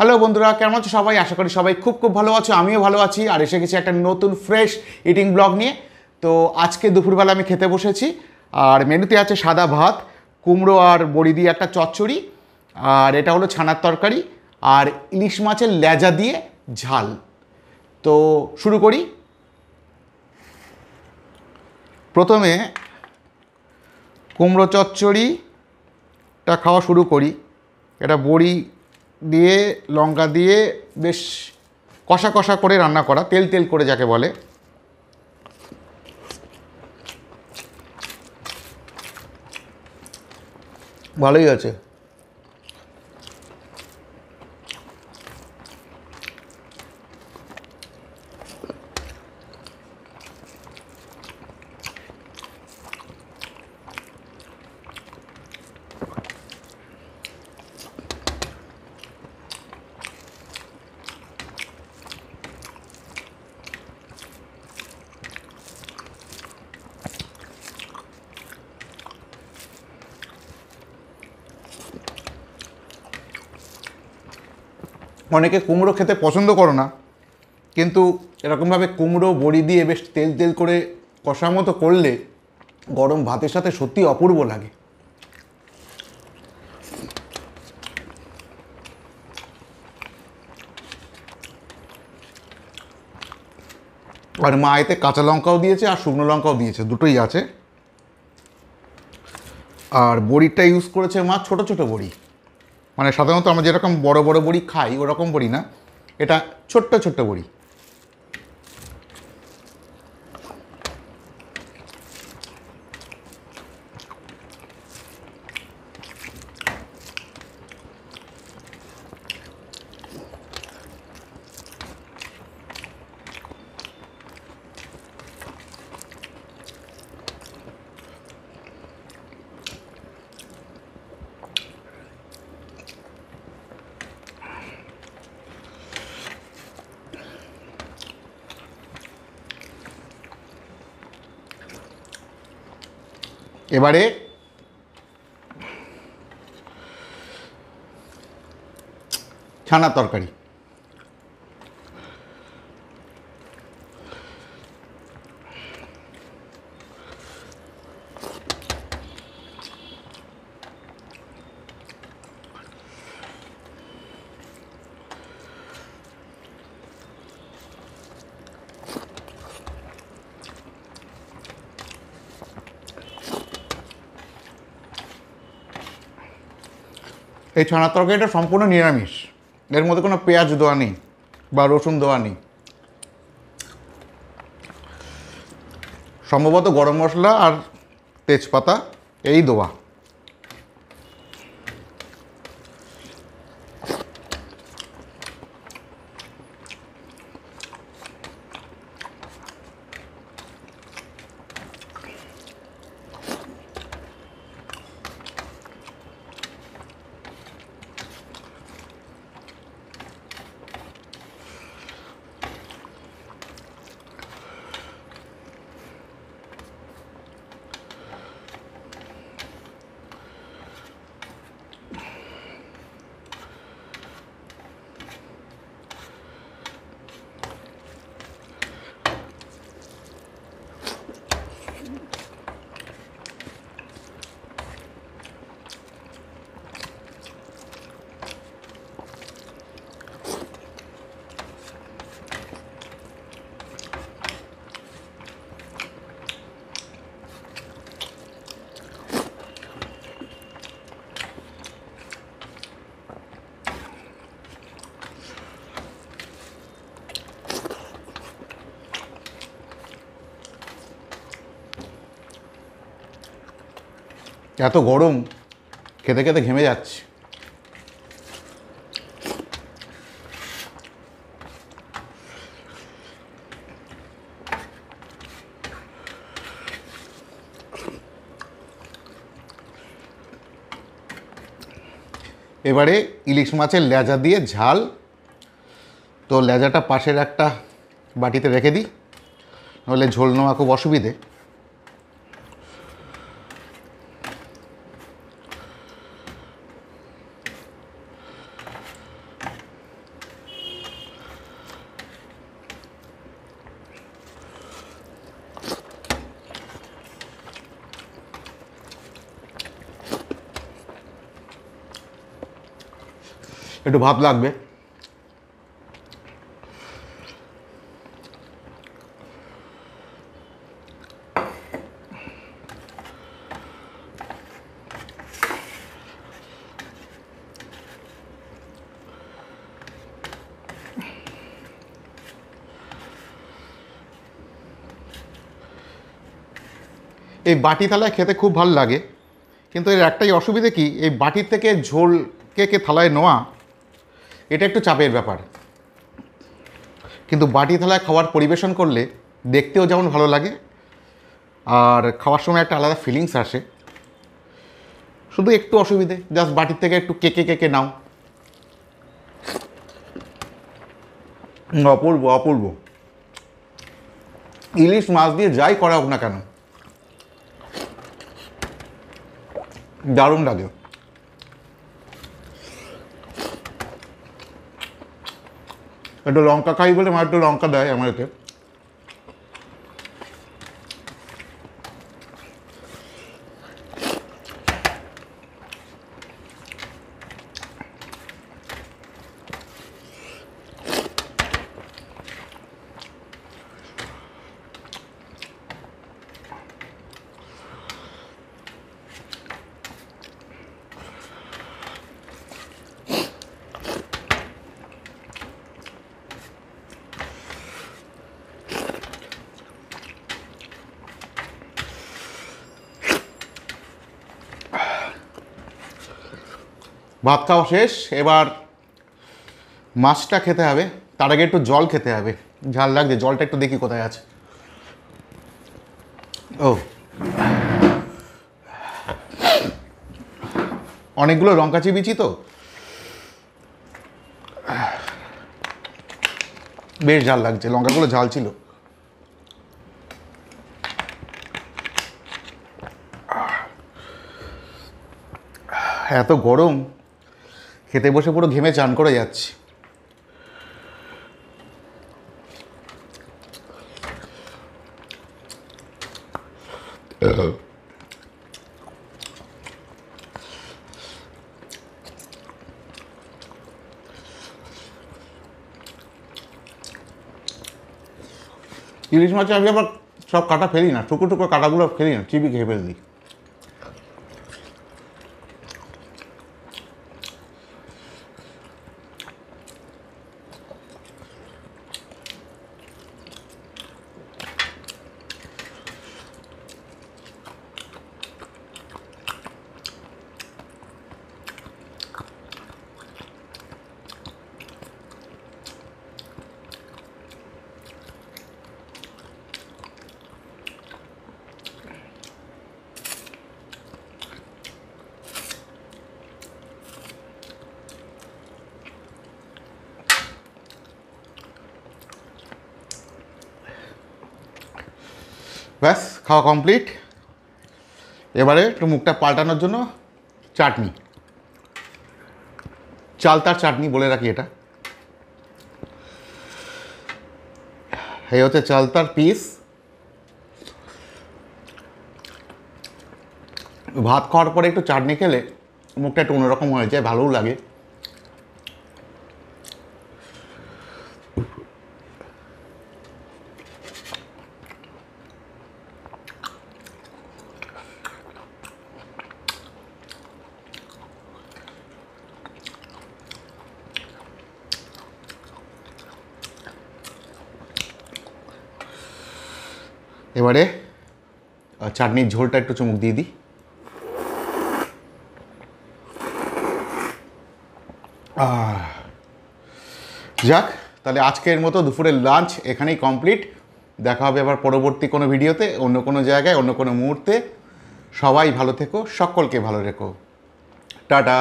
Hello বন্ধুরা, কেমন আছো সবাই? আশা করি সবাই খুব খুব ভালো আছো। আমিও ভালো আছি আর এসে গেছি একটা নতুন ফ্রেশ ইটিং ব্লগ নিয়ে। তো আজকে দুপুরবেলা আমি খেতে বসেছি আর মেনুতে আছে সাদা ভাত, কুমড়ো আর বড়ি দিয়ে একটা চচ্চড়ি, আর এটা হলো ছানার তরকারি আর ইলিশ মাছের লেজা দিয়ে ঝাল। তো শুরু করি। প্রথমে কুমড়ো চচ্চড়িটা খাওয়া শুরু করি। এটা বড়ি দিয়ে লঙ্কা দিয়ে বেশ কষা কষা করে রান্না করা, তেল তেল করে যাকে বলে। ভালোই আছে। অনেকে কুমড়ো খেতে পছন্দ করো না, কিন্তু এরকমভাবে কুমড়ো বড়ি দিয়ে বেশ তেল তেল করে কষা মতো করলে গরম ভাতের সাথে সত্যি অপূর্ব লাগে। আর মা এতে কাঁচা লঙ্কাও দিয়েছে আর শুকনো লঙ্কাও দিয়েছে, দুটোই আছে। আর বড়িটা ইউজ করেছে মা ছোট ছোট বড়ি, মানে সাধারণত আমরা যেরকম বড় বড় বড়ি খাই ওরকম বড়ি না, এটা ছোট্ট ছোট্ট বড়ি। এবারে ছানার তরকারি। এই ছানার তরকারিটা সম্পূর্ণ নিরামিষ, এর মধ্যে কোনো পেঁয়াজ দেওয়া নেই বা রসুন দেওয়া নেই। সম্ভবত গরম মশলা আর তেজপাতা এই দেওয়া। এত গরম, খেতে খেতে ঘেমে যাচ্ছে। এবারে ইলিশ মাছের লেজা দিয়ে ঝাল। তো লেজাটা পাশের একটা বাটিতে রেখে দিই, নাহলে ঝোল নেওয়া খুব অসুবিধে। একটু ভাত লাগবে। এই বাটি থালায় খেতে খুব ভালো লাগে, কিন্তু এর একটাই অসুবিধে কি, এই বাটির থেকে ঝোলকে থালায় নেওয়া এটা একটু চাপের ব্যাপার। কিন্তু বাটি থালায় খাবার পরিবেশন করলে দেখতেও যেমন ভালো লাগে, আর খাওয়ার সময় একটা আলাদা ফিলিংস আসে। শুধু একটু অসুবিধে, জাস্ট বাটির থেকে একটু কেকে কেকে নাও। অপূর্ব অপূর্ব। ইলিশ মাছ দিয়ে যাই করা হোক না কেন, দারুণ লাগে। একটু লঙ্কা খাই বলে মা একটু লঙ্কা দেয় আমাদেরকে। ভাত খাওয়া শেষ, এবার মাছটা খেতে হবে। তার আগে একটু জল খেতে হবে, ঝাল লাগছে। জলটা একটু দেখি কোথায় আছে। ও, অনেকগুলো লঙ্কা চিবিয়েছি তো, বেশ ঝাল লাগছে। লঙ্কাগুলো ঝাল ছিল। এত গরম, খেতে বসে পুরো ঘেমে চান করে যাচ্ছি। ইলিশ মাছে আমি আবার সব কাটা ফেলি না, টুকরো টুকরো কাটাগুলো ফেলি না, চিবি খেয়ে ফেলে দিই। ব্যাস, খাওয়া কমপ্লিট। এবারে একটু মুখটা পাল্টানোর জন্য চাটনি, চালতার চাটনি বলে রাখি এটা। এই হচ্ছে চালতার পিস। ভাত খাওয়ার পরে একটু চাটনি খেলে মুখটা একটু অন্যরকম হয়ে যায়, ভালোও লাগে। এবারে চাটনির ঝোলটা একটু চুমুক দিয়ে দিই। যাক, তাহলে আজকের মতো দুপুরের লাঞ্চ এখানেই কমপ্লিট। দেখা হবে আবার পরবর্তী কোনো ভিডিওতে, অন্য কোনো জায়গায়, অন্য কোনো মুহূর্তে। সবাই ভালো থেকো, সকলকে ভালো রেখো। টাটা।